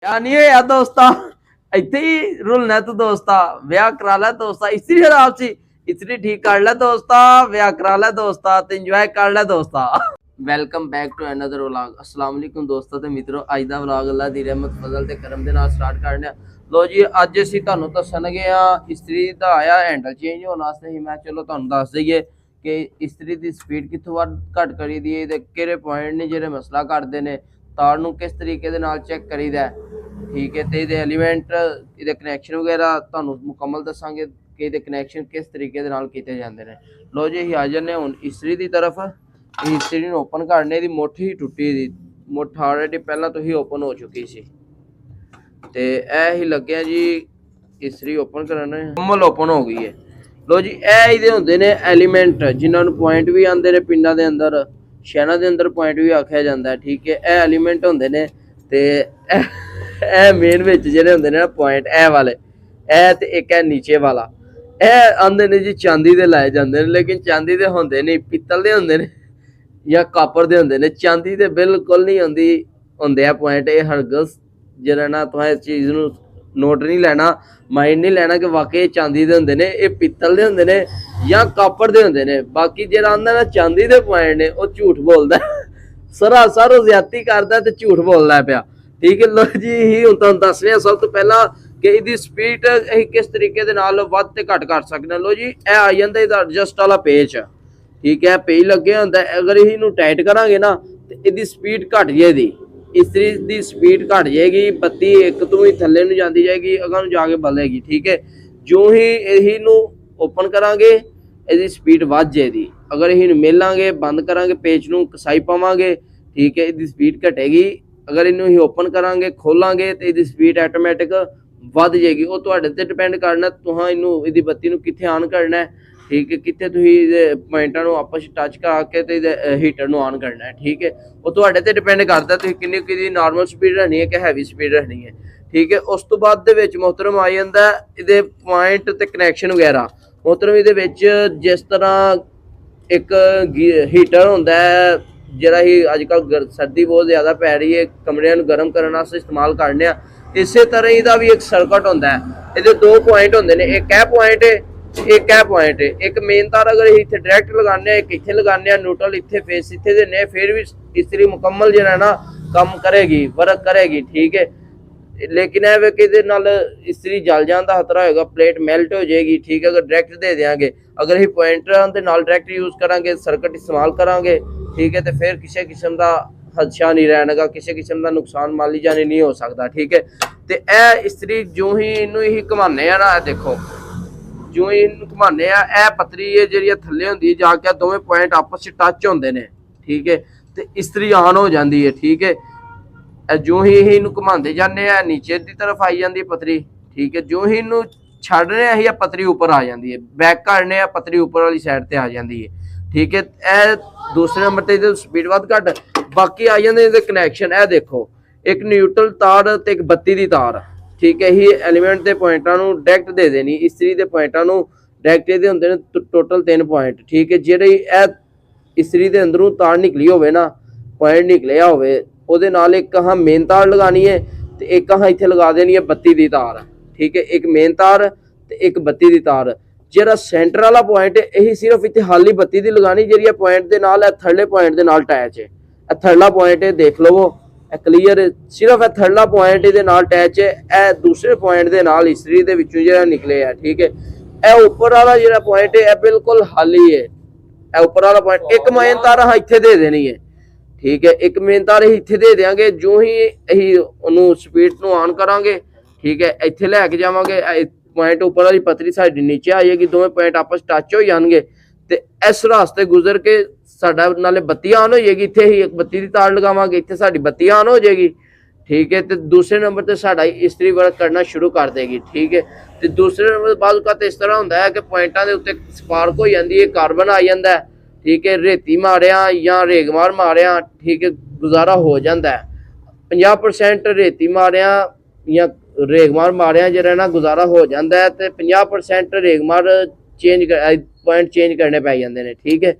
नहीं है यार दोस्ता इतने ही रुलना तो दोस्ता ब्याह करा ला दोस्ता इसी खराब सी इतनी ठीक कर ला दोस्ता ब्याह करा ला दोस्ता ते इंजॉय कर ला दोस्ता welcome back to another vlog. ਅਸਲਾਮ ਅਲੈਕੁਮ ਦੋਸਤੋ ਤੇ ਮਿੱਤਰੋ, ਅੱਜ ਦਾ ਵਲੌਗ ਅੱਲਾ ਦੀ ਰਹਿਮਤ ਫਜ਼ਲ ਤੇ ਕਰਮ ਦੇ ਨਾਲ ਸਟਾਰਟ ਕਰਨੇ ਆ। ਲੋ ਜੀ, ਅੱਜ ਅਸੀਂ ਤੁਹਾਨੂੰ ਦੱਸਣ ਲੱਗੇ ਆ ਇਸਤਰੀ ਦਾ ਆਇਆ ਹੈਂਡਲ ਚੇਂਜ ਹੋਣ ਵਾਸਤੇ ਹੀ। ਮੈਂ ਚਲੋ ਤੁਹਾਨੂੰ ਦੱਸ ਦਈਏ ਕਿ ਇਸਤਰੀ ਦੀ ਸਪੀਡ ਕਿੱਥੋਂ ਵੱਧ ਘੱਟ ਕਰੀ ਦੀ ਹੈ ਤੇ ਕਿਹੜੇ ਪੁਆਇੰਟ ਨੇ ਜਿਹੜੇ ਮਸਲਾ ਕਰਦੇ ਨੇ, ਤਾਰ ਨੂੰ ਕਿਸ ਤਰੀਕੇ ਦੇ ਨਾਲ ਚੈੱਕ ਕਰੀਦਾ, ਠੀਕ ਹੈ, ਤੇ ਇਹਦੇ ਐਲੀਮੈਂਟ, ਇਹਦੇ ਕਨੈਕਸ਼ਨ ਵਗੈਰਾ ਤੁਹਾਨੂੰ ਮੁਕੰਮਲ ਦੱਸਾਂਗੇ ਕਿ ਇਹਦੇ ਕਨੈਕਸ਼ਨ ਕਿਸ ਤਰੀਕੇ ਦੇ ਨਾਲ ਕੀਤੇ ਜਾਂਦੇ ਨੇ। ਲੋ ਜੀ, ਅਸੀਂ ਆ ਜਾਂਦੇ ਹੁਣ ਇਸਤਰੀ ਦੀ ਤਰਫ। ਇਸਤਰੀ ਨੂੰ ਓਪਨ ਕਰਨੇ ਦੀ ਮੁੱਠ ਹੀ ਟੁੱਟੀ ਦੀ, ਮੁੱਠ ਆਲਰੇਡੀ ਪਹਿਲਾਂ ਤੋਂ ਹੀ ਓਪਨ ਹੋ ਚੁੱਕੀ ਸੀ ਤੇ ਇਹ ਹੀ ਲੱਗਿਆ ਜੀ ਇਸਤਰੀ ਓਪਨ ਕਰਨ ਮੁਕੰਮਲ ਓਪਨ ਹੋ ਗਈ ਹੈ। ਲੋ ਜੀ, ਇਹ ਇਹਦੇ ਹੁੰਦੇ ਨੇ ਐਲੀਮੈਂਟ, ਜਿਨ੍ਹਾਂ ਨੂੰ ਪੁਆਇੰਟ ਵੀ ਆਉਂਦੇ ਨੇ ਪਿੰਡਾਂ ਦੇ ਅੰਦਰ, ਸ਼ਹਿਰਾਂ ਦੇ ਅੰਦਰ ਪੁਆਇੰਟ ਵੀ ਆਖਿਆ ਜਾਂਦਾ ਹੈ, ਠੀਕ ਹੈ। ਇਹ ਐਲੀਮੈਂਟ ਹੁੰਦੇ ਨੇ ਤੇ ਇਹ ਮੇਨ ਵਿੱਚ ਜਿਹੜੇ ਹੁੰਦੇ ਨੇ ਨਾ ਪੁਆਇੰਟ, ਇਹ ਵਾਲੇ, ਇਹ ਤੇ ਇੱਕ ਇਹ ਨੀਚੇ ਵਾਲਾ, ਇਹ ਆਉਂਦੇ ਨੇ ਜੀ ਚਾਂਦੀ ਦੇ ਲਾਏ ਜਾਂਦੇ ਨੇ, ਲੇਕਿਨ ਚਾਂਦੀ ਦੇ ਹੁੰਦੇ ਨਹੀਂ, ਪਿੱਤਲ ਦੇ ਹੁੰਦੇ ਨੇ ਜਾਂ ਕਾਪਰ ਦੇ ਹੁੰਦੇ ਨੇ। ਚਾਂਦੀ ਦੇ ਬਿਲਕੁਲ ਨਹੀਂ ਹੁੰਦੇ ਆ ਪੁਆਇੰਟ। ਇਹ ਹਰਗਜ਼ ਜਿਹੜਾ ਨਾ ਤੁਸੀਂ ਇਸ ਚੀਜ਼ ਨੂੰ ਨੋਟ ਨਹੀਂ ਲੈਣਾ, ਮਾਈਂਡ ਨਹੀਂ ਲੈਣਾ ਕਿ ਵਾਕਈ ਚਾਂਦੀ ਦੇ ਹੁੰਦੇ ਨੇ। ਇਹ ਪਿੱਤਲ ਦੇ ਹੁੰਦੇ ਨੇ ਜਾਂ ਕਾਪਰ ਦੇ ਹੁੰਦੇ ਨੇ। ਬਾਕੀ ਜਿਹੜਾ ਆਂਦਾ ਨਾ ਚਾਂਦੀ ਦੇ ਪੁਆਇੰਟ ਨੇ, ਉਹ ਝੂਠ ਬੋਲਦਾ, ਸਰਾਸਰ ਜ਼ਿਆਦਤੀ ਕਰਦਾ ਤੇ ਝੂਠ ਬੋਲਦਾ ਪਿਆ, ਠੀਕ ਹੈ। ਲੋ ਜੀ, ਹੀ ਹੁਣ ਤੁਹਾਨੂੰ ਦੱਸ ਰਿਹਾ ਸਭ ਤੋਂ ਪਹਿਲਾਂ ਕਿ ਇਹਦੀ ਸਪੀਡ ਅਸੀਂ ਕਿਸ ਤਰੀਕੇ ਦੇ ਨਾਲ ਵੱਧ ਤੇ ਘੱਟ ਕਰ ਸਕਦੇ ਹਾਂ। ਲੋ ਜੀ, ਇਹ ਆ ਜਾਂਦਾ ਇਹਦਾ ਐਡਜਸਟ ਵਾਲਾ ਪੇਚ, ਠੀਕ ਹੈ, ਪੇਜ ਲੱਗਿਆ ਹੁੰਦਾ। ਅਗਰ ਇਹਨੂੰ ਟਾਈਟ ਕਰਾਂਗੇ ਨਾ ਤੇ ਇਹਦੀ ਸਪੀਡ ਘਟ ਜਾਏਗੀ, ਇਸਤਰੀ ਦੀ ਸਪੀਡ ਘਟ ਜਾਏਗੀ, ਬੱਤੀ ਇੱਕ ਤੋਂ ਹੀ ਥੱਲੇ ਨੂੰ ਜਾਂਦੀ ਜਾਏਗੀ, ਅਗਾਂਹ ਨੂੰ ਜਾ ਕੇ ਬਦਲੇਗੀ, ਠੀਕ ਹੈ। ਜੋ ਹੀ ਇਹਨੂੰ ਓਪਨ ਕਰਾਂਗੇ ਇਹਦੀ ਸਪੀਡ ਵੱਧ ਜਾਏਗੀ। ਅਗਰ ਇਹਨੂੰ ਮੇਲਾਂਗੇ, ਬੰਦ ਕਰਾਂਗੇ, ਪੇਚ ਨੂੰ ਕਸਾਈ ਪਾਵਾਂਗੇ, ਠੀਕ ਹੈ, ਇਹਦੀ ਸਪੀਡ ਘਟੇਗੀ। ਅਗਰ ਇਹਨੂੰ ਹੀ ਓਪਨ ਕਰਾਂਗੇ, ਖੋਲਾਂਗੇ ਤੇ ਇਹਦੀ ਸਪੀਡ ਆਟੋਮੈਟਿਕ ਵੱਧ ਜਾਏਗੀ। ਉਹ ਤੁਹਾਡੇ ਤੇ ਡਿਪੈਂਡ ਕਰਨਾ ਤੁਸੀਂ ਇਹਨੂੰ, ਇਹਦੀ ਬੱਤੀ ਨੂੰ ਕਿੱਥੇ ਆਨ ਕਰਨਾ ਹੈ, ਠੀਕ ਹੈ, ਕਿੱਥੇ ਤੁਸੀਂ ਇਹਦੇ ਪੁਆਇੰਟਾਂ ਨੂੰ ਆਪਸ ਵਿੱਚ ਟੱਚ ਕਰਾ ਕੇ ਤੇ ਇਹਦੇ ਹੀਟਰ ਨੂੰ ਆਨ ਕਰਨਾ ਹੈ, ਠੀਕ ਹੈ। ਉਹ ਤੁਹਾਡੇ ਤੇ ਡਿਪੈਂਡ ਕਰਦਾ ਤੁਸੀਂ ਕਿੰਨੀ ਕਿਹਦੀ ਨਾਰਮਲ ਸਪੀਡ ਰੱਖਣੀ ਹੈ ਕਿ ਹੈਵੀ ਸਪੀਡ ਰੱਖਣੀ ਹੈ, ਠੀਕ ਹੈ। ਉਸ ਤੋਂ ਬਾਅਦ ਦੇ ਵਿੱਚ ਮੁਹਤਰਮ ਆ ਜਾਂਦਾ ਇਹਦੇ ਪੁਆਇੰਟ ਤੇ ਕਨੈਕਸ਼ਨ ਵਗੈਰਾ। ਮੁਹਤਰਮ ਇਹਦੇ ਵਿੱਚ ਜਿਸ ਤਰ੍ਹਾਂ ਇੱਕ ਹੀਟਰ ਹੁੰਦਾ ਹੈ ਜਿਹੜਾ ਹੀ ਅੱਜ ਕੱਲ੍ਹ ਸਰਦੀ ਬਹੁਤ ਜ਼ਿਆਦਾ ਪੈ ਰਹੀ ਹੈ, ਕਮਰਿਆਂ ਨੂੰ ਗਰਮ ਕਰਨ ਵਾਸਤੇ ਇਸਤੇਮਾਲ ਕਰਨੇ ਆ, ਇਸੇ ਤਰ੍ਹਾਂ ਇਹਦਾ ਵੀ ਇੱਕ ਸਰਕਟ ਹੁੰਦਾ ਹੈ। ਇਹਦੇ ਦੋ ਪੁਆਇੰਟ ਹੁੰਦੇ ਨੇ, ਇੱਕ ਇਹ ਪੁਆਇੰਟ ਹੈ, ਇੱਕ ਇਹ ਪੁਆਇੰਟ ਹੈ। ਇੱਕ ਮੇਨ ਤਾਰ ਅਗਰ ਅਸੀਂ ਇੱਥੇ ਡਾਇਰੈਕਟ ਲਗਾਉਂਦੇ ਹਾਂ, ਇੱਕ ਇੱਥੇ ਲਗਾਉਂਦੇ ਹਾਂ, ਨਿਊਟਰਲ ਇੱਥੇ, ਫੇਸ ਇੱਥੇ ਦੇ ਨੇ, ਫਿਰ ਵੀ ਇਸਤਰੀ ਮੁਕੰਮਲ ਜਿਹੜਾ ਨਾ ਕੰਮ ਕਰੇਗੀ, ਵਰਕ ਕਰੇਗੀ, ਠੀਕ ਹੈ। ਲੇਕਿਨ ਇਹ ਵੇ ਕਿ ਇਹਦੇ ਨਾਲ ਇਸਤਰੀ ਜਲ ਜਾਣ ਦਾ ਖਤਰਾ ਹੋਏਗਾ, ਪਲੇਟ ਮੈਲਟ ਹੋ ਜਾਏਗੀ, ਠੀਕ ਹੈ। ਅਗਰ ਡਾਇਰੈਕਟ ਦੇ ਦਿਆਂਗੇ, ਅਗਰ ਅਸੀਂ ਪੁਆਇੰਟਰਾਂ ਦੇ ਨਾਲ ਡਾਇਰੈਕਟ ਯੂਜ਼ ਕਰਾਂਗੇ, ਸਰਕਟ ਇਸਤੇਮਾਲ ਕਰਾਂਗੇ, ਠੀਕ ਹੈ, ਤੇ ਫਿਰ ਕਿਸੇ ਕਿਸਮ ਦਾ ਖਦਸ਼ਾ ਨਹੀਂ ਰਹਿਣਗਾ, ਕਿਸੇ ਕਿਸਮ ਦਾ ਨੁਕਸਾਨ ਮਾਲੀ ਜਾਨੀ ਨਹੀਂ ਹੋ ਸਕਦਾ, ਠੀਕ ਹੈ। ਤੇ ਇਹ ਇਸਤਰੀ ਜੋ ਹੀ ਇਹਨੂੰ ਹੀ ਘੁਮਾਉਂਦੇ ਆ ਨਾ, ਇਹ ਦੇਖੋ, ਜੋ ਇਹਨੂੰ ਘੁਮਾਉਂਦੇ ਆ, ਇਹ ਪਤਰੀ ਹੈ ਜਿਹੜੀ ਥੱਲੇ ਹੁੰਦੀ ਜਾ ਕੇ ਦੋਵੇਂ ਪੁਆਇੰਟ ਆਪਸ ਵਿੱਚ ਟੱਚ ਹੁੰਦੇ ਨੇ, ਠੀਕ ਹੈ, ਤੇ ਇਸਤਰੀ ਆਨ ਹੋ ਜਾਂਦੀ ਹੈ, ਠੀਕ ਹੈ। ਜੋ ਹੀ ਇਹਨੂੰ ਘੁਮਾਉਂਦੇ ਜਾਂਦੇ ਆ, ਨੀਚੇ ਦੀ ਤਰਫ ਆਈ ਜਾਂਦੀ ਹੈ ਪਤਰੀ, ਠੀਕ ਹੈ। ਜੋ ਹੀ ਇਹਨੂੰ ਛੱਡ ਰਹੇ ਆ, ਪਤਰੀ ਉੱਪਰ ਆ ਜਾਂਦੀ ਹੈ, ਬੈਕ ਕਰਨੇ ਆ, ਪਤਰੀ ਉੱਪਰ ਵਾਲੀ ਸਾਈਡ ਤੇ ਆ ਜਾਂਦੀ ਹੈ, ਠੀਕ ਹੈ। ਇਹ ਦੂਸਰੇ ਨੰਬਰ ਤੇ ਇਹਦੀ ਸਪੀਡ ਵੱਧ ਘੱਟ। ਬਾਕੀ ਆ ਜਾਂਦੇ ਇਹਦੇ ਕਨੈਕਸ਼ਨ, ਇਹ ਦੇਖੋ, ਇੱਕ ਨਿਊਟਰਲ ਤਾਰ ਤੇ ਇੱਕ ਬੱਤੀ ਦੀ ਤਾਰ, ਠੀਕ ਹੈ। ਹੀ ਐਲੀਮੈਂਟ ਦੇ ਪੁਆਇੰਟਾਂ ਨੂੰ ਡਾਇਰੈਕਟ ਦੇ ਦੇਣੀ, ਇਸਤਰੀ ਦੇ ਪੁਆਇੰਟਾਂ ਨੂੰ ਡਾਇਰੈਕਟ ਇਹਦੇ ਹੁੰਦੇ ਨੇ ਟੋਟਲ 3 ਪੁਆਇੰਟ, ਠੀਕ ਹੈ। ਜਿਹੜੇ ਇਹ ਇਸਤਰੀ ਦੇ ਅੰਦਰੋਂ ਤਾਰ ਨਿਕਲੀ ਹੋਵੇ ਨਾ, ਪੁਆਇੰਟ ਨਿਕਲਿਆ ਹੋਵੇ, ਉਹਦੇ ਨਾਲ ਇੱਕ ਹਾਂ ਮੇਨ ਤਾਰ ਲਗਾਣੀ ਹੈ ਤੇ ਇੱਕ ਹਾਂ ਇੱਥੇ ਲਗਾ ਦੇਣੀ ਹੈ ਬੱਤੀ ਦੀ ਤਾਰ, ਠੀਕ ਹੈ। ਇੱਕ ਮੇਨ ਤਾਰ ਤੇ ਇੱਕ ਬੱਤੀ ਦੀ ਤਾਰ। ਜਿਹੜਾ ਸੈਂਟਰ ਵਾਲਾ ਪੁਆਇੰਟ ਹੈ, ਇਹੀ ਸਿਰਫ ਇੱਥੇ ਹਾਲੀ ਬੱਤੀ ਦੀ ਲਗਾਣੀ, ਜਿਹੜੀ ਇਹ ਪੁਆਇੰਟ ਦੇ ਨਾਲ, ਇਹ ਥਰਲੇ ਪੁਆਇੰਟ ਦੇ ਨਾਲ ਅਟੈਚ ਹੈ। ਇਹ ਥਰਲਾ ਪੁਆਇੰਟ ਹੈ, ਦੇਖ ਲਵੋ, ਇਹ ਕਲੀਅਰ, ਸਿਰਫ ਇਹ ਥਰਲਾ ਪੁਆਇੰਟ ਇਹਦੇ ਨਾਲ ਅਟੈਚ ਹੈ। ਇਹ ਦੂਸਰੇ ਪੁਆਇੰਟ ਦੇ ਨਾਲ ਇਸਤਰੀ ਦੇ ਵਿੱਚੋਂ ਜਿਹੜਾ ਨਿਕਲੇ ਆ, ਠੀਕ ਹੈ। ਇਹ ਉੱਪਰ ਵਾਲਾ ਜਿਹੜਾ ਪੁਆਇੰਟ ਹੈ, ਇਹ ਬਿਲਕੁਲ ਖਾਲੀ ਹੈ। ਇਹ ਉੱਪਰ ਵਾਲਾ ਪੁਆਇੰਟ ਇੱਕ ਮੇਨ ਤਾਰ ਹਾਂ ਇੱਥੇ ਦੇ ਦੇਣੀ ਹੈ, ਠੀਕ ਹੈ। ਇੱਕ ਮੇਨ ਤਾਰ ਅਸੀਂ ਇੱਥੇ ਦੇ ਦਿਆਂਗੇ। ਜੋ ਹੀ ਅਸੀਂ ਉਹਨੂੰ ਸਪੀਡ ਨੂੰ ਆਨ ਕਰਾਂਗੇ, ਠੀਕ ਹੈ, ਇੱਥੇ ਲੈ ਕੇ ਜਾਵਾਂਗੇ, ਪੁਆਇੰਟ ਉੱਪਰ ਵਾਲੀ ਪਤਰੀ ਸਾਡੀ ਨੀਚੇ ਆ ਜਾਏਗੀ, ਦੋਵੇਂ ਪੁਆਇੰਟ ਆਪਸ ਟੱਚ ਹੋ ਜਾਣਗੇ ਤੇ ਇਸ ਰਾਸਤੇ ਗੁਜ਼ਰ ਕੇ ਸਾਡਾ ਨਾਲੇ ਬੱਤੀ ਆਨ ਹੋ ਜਾਏਗੀ। ਇੱਥੇ ਹੀ ਇੱਕ ਬੱਤੀ ਦੀ ਤਾਰ ਲਗਾਵਾਂਗੇ, ਇੱਥੇ ਸਾਡੀ ਬੱਤੀ ਆਨ ਹੋ ਜਾਏਗੀ, ਠੀਕ ਹੈ। ਤੇ ਦੂਸਰੇ ਨੰਬਰ ਤੇ ਸਾਡਾ ਇਸਤਰੀ ਵਰਕ ਕਰਨਾ ਸ਼ੁਰੂ ਕਰ ਦੇਗੀ, ਠੀਕ ਹੈ। ਤੇ ਦੂਸਰੇ ਨੰਬਰ ਬਾਅਦ ਕਾ ਇਸ ਤਰ੍ਹਾਂ ਹੁੰਦਾ ਹੈ ਕਿ ਪੁਆਇੰਟਾਂ ਦੇ ਉੱਤੇ ਸਪਾਰਕ ਹੋ ਜਾਂਦੀ ਹੈ, ਕਾਰਬਨ ਆ ਜਾਂਦਾ ਹੈ, ਠੀਕ ਹੈ। ਰੇਤੀ ਮਾਰਿਆ ਜਾਂ ਰੇਗਮਾਰ ਮਾਰਿਆ, ਠੀਕ ਹੈ, ਗੁਜ਼ਾਰਾ ਹੋ ਜਾਂਦਾ ਹੈ। 50% ਰੇਤੀ ਮਾਰਿਆ ਜਾਂ ਰੇਗਮਾਰ ਮਾਰਿਆ ਜਿਹੜਾ ਨਾ ਗੁਜ਼ਾਰਾ ਹੋ ਜਾਂਦਾ ਹੈ, ਤੇ 50% ਰੇਗਮਾਰ ਚੇਂਜ ਪੁਆਇੰਟ ਚੇਂਜ ਕਰਨੇ ਪੈ ਜਾਂਦੇ ਨੇ, ਠੀਕ ਹੈ।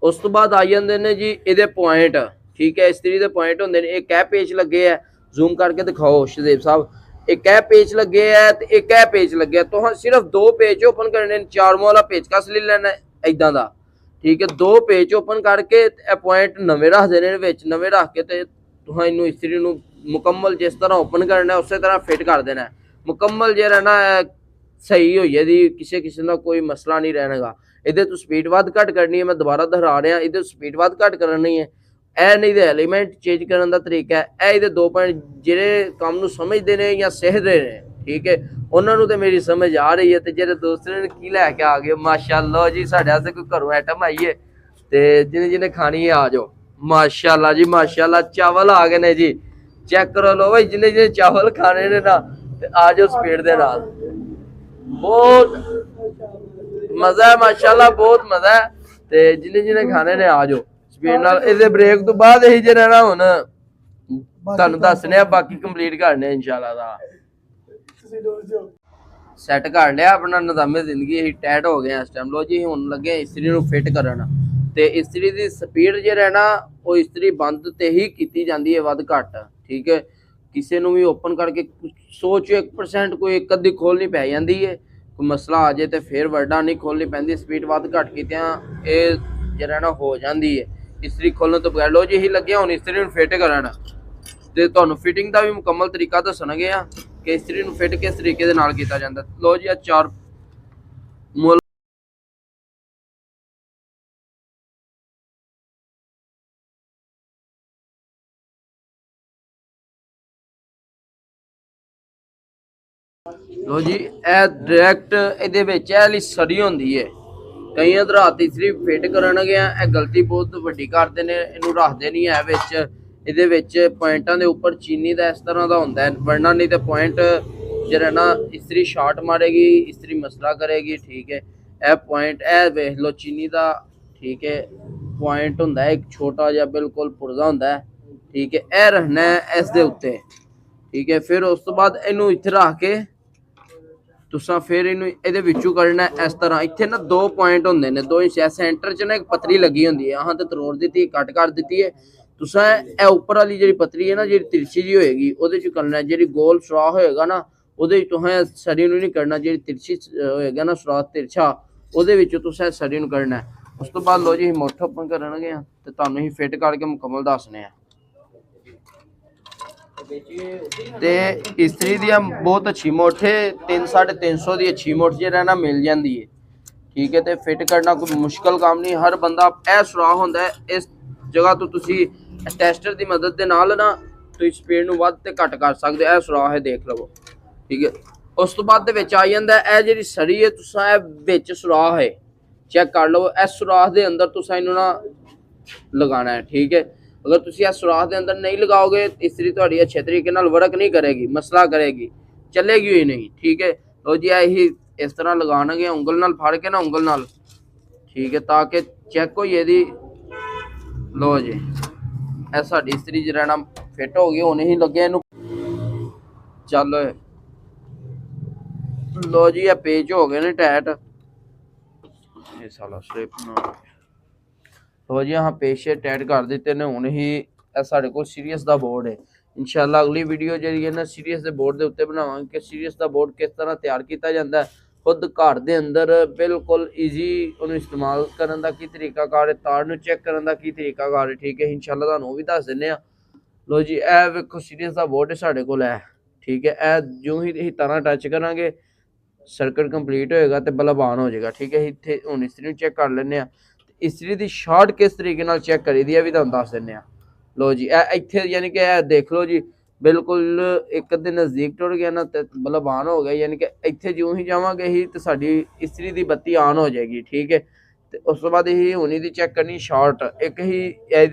ਉਸ ਤੋਂ ਬਾਅਦ ਆ ਜਾਂਦੇ ਨੇ ਜੀ ਇਹਦੇ ਪੁਆਇੰਟ, ਠੀਕ ਹੈ। ਇਸਤਰੀ ਦੇ ਪੁਆਇੰਟ ਹੁੰਦੇ ਨੇ, ਇੱਕ ਇਹ ਪੇਚ ਲੱਗੇ ਆ, ਜ਼ੂਮ ਕਰਕੇ ਦਿਖਾਓ ਸ਼ਦੀਪ ਸਾਹਿਬ। एक है पेज लगे है ते एक है पेज लगे है। तो सिर्फ 2 पेज ओपन करने, 4 वाला पेचकस ले लेना इदां दा, ठीक है। 2 पेज ओपन करके पॉइंट नवे रख देने, नवे रख के ते तुहां इनू इस्त्री नू मुकम्मल जिस तरह ओपन करना है उस तरह फिट कर देना है। मुकम्मल जे रहना सही हो जाएगी, किसी किसी का कोई मसला नहीं रहना। इहदे तो स्पीड वध घट करनी है, मैं दोबारा दोहरा रहा, इहदे स्पीड वध घट करनी है। ਇਹ ਨਹੀਂ ਦੇ ਐਲੀਮੈਂਟ ਚੇਂਜ ਕਰਨ ਦਾ ਤਰੀਕਾ ਹੈ। ਇਹ ਇਹਦੇ 2 ਪੁਆਇੰਟ ਜਿਹੜੇ ਕੰਮ ਨੂੰ ਸਮਝਦੇ ਨੇ ਜਾਂ ਸਿੱਖਦੇ ਨੇ, ਠੀਕ ਹੈ, ਉਹਨਾਂ ਨੂੰ ਤੇ ਮੇਰੀ ਸਮਝ ਆ ਰਹੀ ਹੈ। ਤੇ ਜਿਹੜੇ ਦੂਸਰੇ ਨੇ ਕੀ ਲੈ ਕੇ ਆ ਗਏ, ਮਾਸ਼ਾਅੱਲਾ ਜੀ, ਸਾਡੇ ਵਾਸਤੇ ਕੋਈ ਘਰੋਂ ਆਈਟਮ ਆਈ ਹੈ ਤੇ ਜਿਹਨੇ ਜਿਹਨੇ ਖਾਣੀ ਹੈ ਆ ਜਾਓ। ਮਾਸ਼ਾਅੱਲਾ ਜੀ ਮਾਸ਼ਾਅੱਲਾ, ਚਾਵਲ ਆ ਗਏ ਨੇ ਜੀ, ਚੈੱਕ ਕਰੋ ਲੋ ਭਾਈ, ਜਿਹਨੇ ਜਿਹਨੇ ਚਾਵਲ ਖਾਣੇ ਨੇ ਨਾ ਤੇ ਆ ਜਾਓ ਸਪੀਡ ਦੇ ਨਾਲ। ਬਹੁਤ ਮਜ਼ਾ ਹੈ ਮਾਸ਼ਾਅੱਲਾ, ਬਹੁਤ ਮਜ਼ਾ ਹੈ। ਤੇ ਜਿਹਨੇ ਜਿਹਨੇ ਖਾਣੇ ਨੇ ਆ ਜਾਓ ਇਹਦੇ ਬ੍ਰੇਕ ਤੋਂ ਬਾਅਦ ਇਹੀ ਜੇ ਰਹਿਣਾ। ਹੁਣ ਤੁਹਾਨੂੰ ਦੱਸਨੇ ਆ, ਬਾਕੀ ਕੰਪਲੀਟ ਕਰਨੇ ਇਨਸ਼ਾਅੱਲਾ ਦਾ। ਸੈੱਟ ਕਰ ਲਿਆ ਆਪਣਾ ਨਿਜ਼ਾਮੇ ਜ਼ਿੰਦਗੀ, ਇਹੀ ਟੈਟ ਹੋ ਗਿਆ ਇਸ ਟਾਈਮ। ਲੋ ਜੀ ਹੁਣ ਲੱਗੇ ਇਸਤਰੀ ਨੂੰ ਫਿੱਟ ਕਰਨ। ਤੇ ਇਸਤਰੀ ਦੀ ਸਪੀਡ ਜੇ ਰਹਿਣਾ ਉਹ ਇਸਤਰੀ ਬੰਦ ਤੇ ਹੀ ਕੀਤੀ ਜਾਂਦੀ ਹੈ, ਵੱਧ ਘੱਟ, ਠੀਕ ਹੈ। ਕਿਸੇ ਨੂੰ ਵੀ ਓਪਨ ਕਰਕੇ ਸੋਚੋ 1% ਕੋਈ ਇੱਕ ਅੱਧੀ ਖੋਲਣੀ ਪੈ ਜਾਂਦੀ ਹੈ, ਕੋਈ ਮਸਲਾ ਆ ਜਾਏ ਤੇ ਫਿਰ ਵਰਡਾ ਨਹੀਂ ਖੋਲਣੀ ਪੈਂਦੀ। ਸਪੀਡ ਵੱਧ ਘੱਟ ਕੀਤਿਆਂ ਇਹ ਜੇ ਰਹਿਣਾ ਹੋ ਜਾਂਦੀ ਹੈ ਇਸਤਰੀ ਖੋਲਣ ਤੋਂ ਬਗੈਰ। ਲੋ ਜੀ ਇਹੀ ਲੱਗਿਆ ਹੁਣ ਇਸਤਰੀ ਨੂੰ ਫਿੱਟ ਕਰਨ ਤੇ ਤੁਹਾਨੂੰ ਫਿਟਿੰਗ ਦਾ ਵੀ ਮੁਕੰਮਲ ਤਰੀਕਾ ਦੱਸਣਗੇ ਆ ਕਿ ਇਸਤਰੀ ਨੂੰ ਫਿੱਟ ਕਿਸ ਤਰੀਕੇ ਦੇ ਨਾਲ ਕੀਤਾ ਜਾਂਦਾ। ਲੋ ਜੀ ਆ 4 ਮੁੱਲ ਲੋ ਜੀ ਇਹ ਡਾਇਰੈਕਟ ਇਹਦੇ ਵਿੱਚ ਇਹ ਲਈ ਸੜੀ ਹੁੰਦੀ ਹੈ। ਕਈ ਅਧਰਾ ਤੀਸਰੀ ਫਿੱਟ ਕਰਨਗੇ, ਇਹ ਗਲਤੀ ਬਹੁਤ ਵੱਡੀ ਕਰਦੇ ਨੇ, ਇਹਨੂੰ ਰੱਖਦੇ ਨਹੀਂ ਹੈ ਵਿੱਚ। ਇਹਦੇ ਵਿੱਚ ਪੁਆਇੰਟਾਂ ਦੇ ਉੱਪਰ ਚੀਨੀ ਦਾ ਇਸ ਤਰ੍ਹਾਂ ਦਾ ਹੁੰਦਾ ਹੈ, ਵਰਨਾ ਨਹੀਂ ਤੇ ਪੁਆਇੰਟ ਜਿਹੜਾ ਨਾ ਇਸਤਰੀ ਸ਼ਾਟ ਮਾਰੇਗੀ, ਇਸਤਰੀ ਮਸਲਾ ਕਰੇਗੀ, ਠੀਕ ਹੈ। ਇਹ ਪੁਆਇੰਟ ਇਹ ਵੇਖ ਲਓ ਚੀਨੀ ਦਾ, ਠੀਕ ਹੈ, ਪੁਆਇੰਟ ਹੁੰਦਾ ਹੈ ਇੱਕ ਛੋਟਾ ਜਿਹਾ ਬਿਲਕੁਲ ਪੁਰਜ਼ਾ ਹੁੰਦਾ ਹੈ, ਠੀਕ ਹੈ। ਇਹ ਰਹਿਣਾ ਇਸ ਦੇ ਉੱਤੇ, ਠੀਕ ਹੈ। ਫਿਰ ਉਸ ਤੋਂ ਬਾਅਦ ਇਹਨੂੰ ਇੱਥੇ ਰੱਖ ਕੇ तुसा फिर इनू ਇਹਦੇ ਵਿੱਚੋਂ ਕਰਨਾ ਇਸ ਤਰ੍ਹਾਂ। ਇੱਥੇ ਨਾ 2 ਪੁਆਇੰਟ ਹੁੰਦੇ ਨੇ, 2 ਇੰਚ ਸੈਂਟਰ 'ਚ ਨਾ ਇੱਕ ਪਤਰੀ ਲੱਗੀ ਹੁੰਦੀ ਹੈ, ਆਹਾਂ ਤੇ ਤਰੋੜ ਦਿੱਤੀ, ਕੱਟ ਕਰ ਦਿੱਤੀ ਹੈ। तुसा ਇਹ ਉੱਪਰ ਵਾਲੀ ਜਿਹੜੀ ਪਤਰੀ ਹੈ ਨਾ, ਜਿਹੜੀ ਤਿਰਛੀ ਜੀ ਹੋਏਗੀ ਉਹਦੇ 'ਚ ਕਰਨਾ। ਜਿਹੜੀ ਗੋਲ ਸੁਰਾਖ ਹੋਏਗਾ ਨਾ ਉਹਦੇ 'ਚ ਤੁਹਾਂ ਸਰੀ ਨੂੰ ਨਹੀਂ ਕਰਨਾ, ਜਿਹੜੀ ਤਿਰਛੀ ਹੋਏਗਾ ਨਾ ਸੁਰਾਖ ਤਿਰਛਾ ਉਹਦੇ ਵਿੱਚੋਂ ਤੁਸੀਂ ਸਰੀ ਨੂੰ ਕਰਨਾ। ਉਸ ਤੋਂ ਬਾਅਦ ਲੋ ਜੀ ਮੋਟਰ ਓਪਨ ਕਰਨਗੇ ਤੇ ਤੁਹਾਨੂੰ ਹੀ ਫਿੱਟ ਕਰਕੇ ਮੁਕੰਮਲ ਦੱਸਨੇ ਆ। ਤੇ ਇਸਤਰੀ ਦੀ ਬਹੁਤ ਅੱਛੀ ਮੋਠ ਹੈ, 300-350 ਦੀ ਅੱਛੀ ਮੋਠ ਜੇ ਰਹਿਣਾ ਮਿਲ ਜਾਂਦੀ ਹੈ, ਠੀਕ ਹੈ। ਤੇ ਫਿੱਟ ਕਰਨਾ ਕੋਈ ਮੁਸ਼ਕਲ ਕੰਮ ਨਹੀਂ, ਹਰ ਬੰਦਾ ਇਹ ਸੁਰਾਖ ਹੁੰਦਾ ਹੈ। ਇਸ ਜਗ੍ਹਾ ਤੋਂ ਤੁਸੀਂ ਟੈਸਟਰ ਦੀ ਮਦਦ ਦੇ ਨਾਲ ਨਾ ਤੁਸੀਂ ਸਪੀਡ ਨੂੰ ਵੱਧ ਤੇ ਘੱਟ ਕਰ ਸਕਦੇ ਹੋ। ਇਹ ਸੁਰਾਖ ਹੈ, ਦੇਖ ਲਵੋ, ਠੀਕ ਹੈ। ਉਸ ਤੋਂ ਬਾਅਦ ਦੇ ਵਿੱਚ ਆ ਜਾਂਦਾ ਇਹ ਜਿਹੜੀ ਸੜੀ ਹੈ, ਤੁਸੀਂ ਇਹ ਵਿੱਚ ਸੁਰਾਖ ਹੈ, ਚੈੱਕ ਕਰ ਲਵੋ। ਇਸ ਸੁਰਾਖ ਦੇ ਅੰਦਰ ਤੁਸੀਂ ਇਹਨੂੰ ਨਾ ਲਗਾਉਣਾ ਹੈ, ਠੀਕ ਹੈ। अगर तुम इस सुराख के अंदर नहीं लगाओगे इस्त्री थोड़ी अच्छे तरीके नाल वर्क नहीं करेगी, मसला करेगी, चलेगी ही नहीं, ठीक है। लो जी यही इस तरह लगाने उंगल नाल फाड़ के ना, उंगल नाल, ठीक है, ताकि चेक हो ये दी। लो जी ए साडी इस्त्री च रहना फिट हो गई, हुण ही लगे इनू चल। लो जी ये पेज हो गए ने टाइट, ये साला स्लिप ना। तो जी हाँ पेशे टाइट कर दिते ने। हुण ही साडे कोल सीरीयस दा बोर्ड है, इंशाअल्लाह अगली वीडियो जी है ना सीरीयस दे बोर्ड दे उत्ते बनावांगे कि सीरीयस दा बोर्ड किस तरह तैयार किया जाता है, खुद घर दे अंदर बिल्कुल ईजी उन्हें इस्तेमाल करन दा की तरीकाकार है, तार नूं चेक करन दा की तरीकाकार है, ठीक है। इंशाअल्लाह तुहानूं भी दस दिंदे आ। लो जी ए वेखो सीरीयस दा बोर्ड साडे कोल है, ठीक है। ए जो ही तारां टच करांगे सर्किट कंप्लीट होएगा तो बल्ब ऑन हो जाएगा, ठीक है। इत्थे हुण इस्त्री नूं चेक कर लैंदे आ। इस्त्री दी शॉर्ट किस तरीके नाल चेक करी दी है भी तुहानूं दस दिंदे आ। लो जी इत्थे यानी कि देख लो जी बिल्कुल एक अद्धे नज़दीक टुर गया ना तो बल्ब ऑन हो गया, यानी कि इत्थे जो ही जावांगे ही तो साडी इस्त्री दी बत्ती ऑन हो जाएगी, ठीक है। तो उस तो बाद ही हुणी दी चेक करनी शॉर्ट, एक ही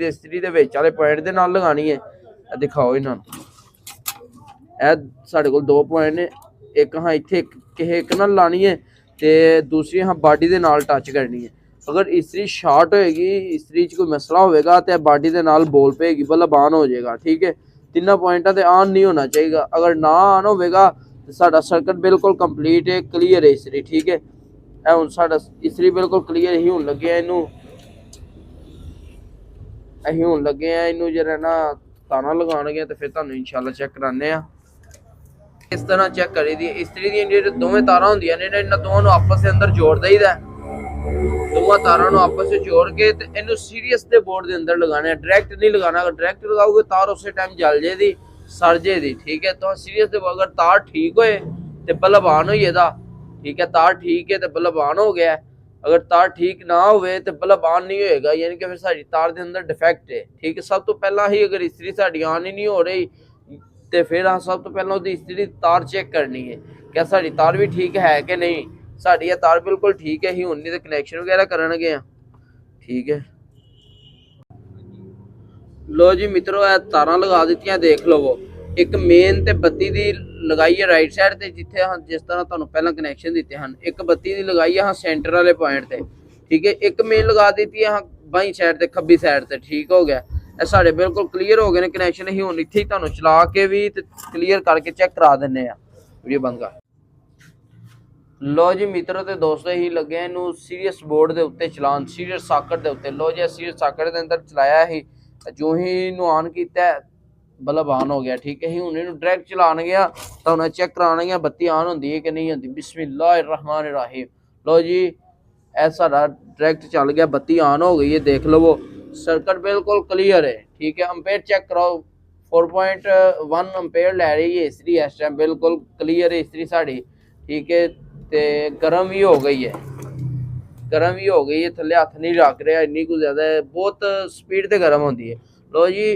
इस्त्री दे विच वाले पॉइंट दे नाल लगानी है। दिखाओ इन्हां नूं, ਇਹ ਸਾਡੇ ਕੋਲ 2 ਪੁਆਇੰਟ ਨੇ, ਇੱਕ ਹਾਂ ਇੱਥੇ ਇੱਕ ਨਾਲ ਲਾਣੀ ਹੈ ਤੇ ਦੂਸਰੀ ਹਾਂ ਬਾਡੀ ਦੇ ਨਾਲ ਟੱਚ ਕਰਨੀ ਹੈ। अगर इस्त्री शॉर्ट होएगी, इस्त्री च कोई मसला होएगा तो बाडी के नाल बोल पेगी, बल्ब ऑन हो जाएगा, ठीक है। 3 पॉइंटा ते ऑन नहीं होना चाहिए, अगर ना ऑन होगा तो साडा सर्किट बिल्कुल कंप्लीट है, क्लीयर है इस्त्री, ठीक है। ए हुण साडा इस्त्री बिल्कुल क्लीयर ही हुण लगे इनू, असीं हुण लगे इनू जरा ना ਤਾਰਾਂ ਲਗਾਉਣਗੇ ਤੇ ਫਿਰ ਤੁਹਾਨੂੰ ਇਨਸ਼ਾਅੱਲਾ ਚੈੱਕ ਕਰਾਉਂਦੇ ਆ। ਇਸ ਤਰ੍ਹਾਂ ਚੈੱਕ ਕਰੀ ਦੀ ਇਸਤਰੀ ਦੀਆਂ ਜਿਹੜੇ ਦੋਵੇਂ ਤਾਰਾਂ ਹੁੰਦੀਆਂ ਨੇ ਇਹਨਾਂ ਦੋਵਾਂ ਨੂੰ ਆਪਸ ਦੇ ਅੰਦਰ ਜੋੜ ਦਈਦਾ। ਦੋਵਾਂ ਤਾਰਾਂ ਨੂੰ ਆਪਸ ਵਿੱਚ ਜੋੜ ਕੇ ਤੇ ਇਹਨੂੰ ਸੀਰੀਅਸ ਦੇ ਬੋਰਡ ਦੇ ਅੰਦਰ ਲਗਾਣਾ ਹੈ, ਡਾਇਰੈਕਟ ਨਹੀਂ ਲਗਾਣਾ। ਅਗਰ ਡਾਇਰੈਕਟ ਲਗਾਓਗੇ ਤਾਰ ਉਸੇ ਟਾਈਮ ਜਲ जेदी सड़ जेदी। ठीक है, तो सीरीयस ਦੇ अगर तार ठीक होए ਤੇ बल्ब ऑन होई ਇਹਦਾ। ठीक है, तार ठीक है तो बल्ब ऑन हो गया। अगर तार ठीक ना होवे तो बल्ब ऑन नहीं होएगा, यानी कि फिर साडी तार ਦੇ ਅੰਦਰ डिफेक्ट है। ठीक है, सब तो पहला ही अगर इस्त्री साडी ऑन ही नहीं हो रही तो फिर हाँ सब तो पहला उसकी इस्त्री तार चेक करनी है, क्या साडी तार भी ठीक है कि नहीं। साडी तार बिल्कुल ठीक है ही होनी तो कनैक्शन वगैरह करनगे। ठीक है, लो जी मित्रों तारा लगा दी देख लवो। एक मेन ते बत्ती दी लगाई है राइट साइड ते जिथे हाँ जिस तरह तुहानू पहला कनैक्शन दिते हैं। एक बत्ती दी लगाई है हाँ सेंटर वाले पॉइंट ते। ठीक है, एक मेन लगा दी है हाँ बाई साइड ते खब्बी साइड ते। ठीक हो गया, ये साढ़े बिल्कुल क्लीयर हो गए ने कनैक्शन। ही हुण इत्थे ही तुहानू चला के भी ते क्लीयर करके चेक करा दिंदे आ। वीडियो बंद कर लो जी मित्रों ते दोस्तों ही लगे इनू सीरीयस बोर्ड के उत्ते चलान, सीरीयस साकट के उत्ते। लो जी सीरीयस साकट के अंदर चलाया ही, जो ही इनू ऑन किया बल्ब ऑन हो गया। ठीक है, हुण इनू डायरेक्ट चलान गया तो उन्हें चेक कराना गया बत्ती ऑन होंदी है कि नहीं होंदी। बिस्मिल्लाहिर्रहमानिर्रहीम। लो जी ऐसा डायरेक्ट चल गया, बत्ती ऑन हो गई है। देख लो सर्किट बिल्कुल क्लीयर है। ठीक है, अंपेयर चेक कराओ 4.1 अंपेयर लै रही है इस्त्री इस टाइम, बिल्कुल क्लीयर है इस्त्री साड़ी। ठीक है, तो गर्म भी हो गई है, गर्म भी हो गई है, थले हथ नहीं रख रहा इन्नी कुछ ज़्यादा है, बहुत स्पीड से गर्म होती है। लो जी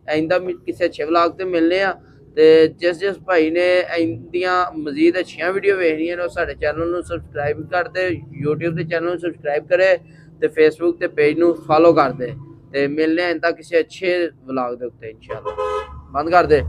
आइंदा किसी अच्छे व्लॉग से मिलने आ ते जिस भाई ने इंदियां मजीद अच्छियां वीडियो वेखनियां ने साडे चैनल नूं सबसक्राइब कर दे, यूट्यूब के चैनल नूं सबसक्राइब करे ते फेसबुक के पेज नूं फॉलो कर दे। ते मिलने आइंदा किसी अच्छे व्लॉग दे उत्ते इंशाअल्लाह। बंद कर दे।